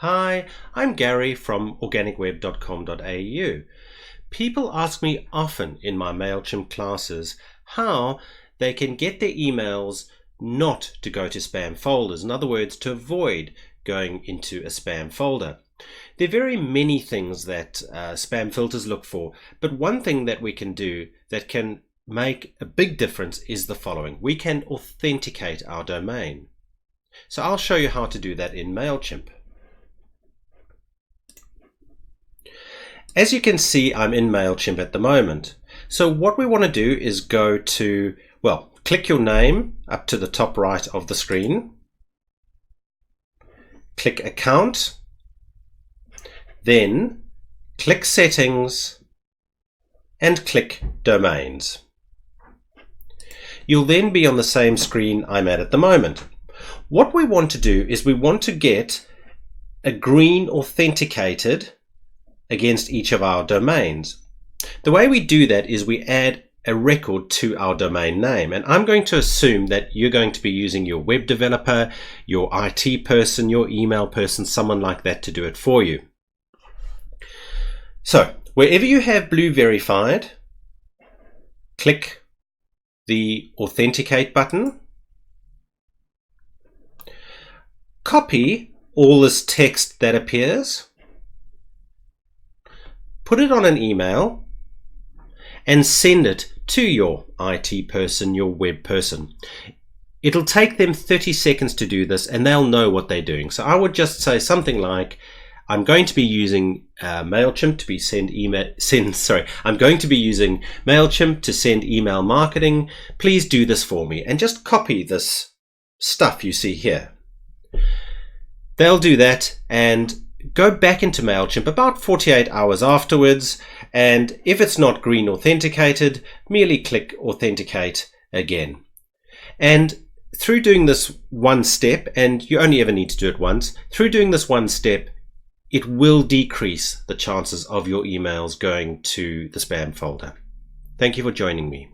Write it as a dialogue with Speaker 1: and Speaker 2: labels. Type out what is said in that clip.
Speaker 1: Hi, I'm Gary from organicweb.com.au. People ask me often in my Mailchimp classes how they can get their emails not to go to spam folders. In other words, to avoid going into a spam folder. There are very many things that spam filters look for, but one thing that we can do that can make a big difference is the following. We can authenticate our domain. So I'll show you how to do that in Mailchimp. As you can see, I'm in Mailchimp at the moment. So what we want to do is go to, click your name up to the top right of the screen. Click Account. Then click Settings and click Domains. You'll then be on the same screen I'm at the moment. What we want to do is we want to get a green authenticated against each of our domains. The way we do that is we add a record to our domain name, and I'm going to assume that you're going to be using your web developer, your IT person, your email person, someone like that to do it for you. So wherever you have blue verified, click the Authenticate button, copy all this text that appears, put it on an email and send it to your IT person, your web person. It'll take them 30 seconds to do this and they'll know what they're doing. So I would just say something like, I'm going to be using Mailchimp to send email marketing. Please do this for me, and just copy this stuff you see here. They'll do that and go back into Mailchimp about 48 hours afterwards, and if it's not green authenticated, merely click Authenticate again. And through doing this one step, and you only ever need to do it once, through doing this one step, it will decrease the chances of your emails going to the spam folder. Thank you for joining me.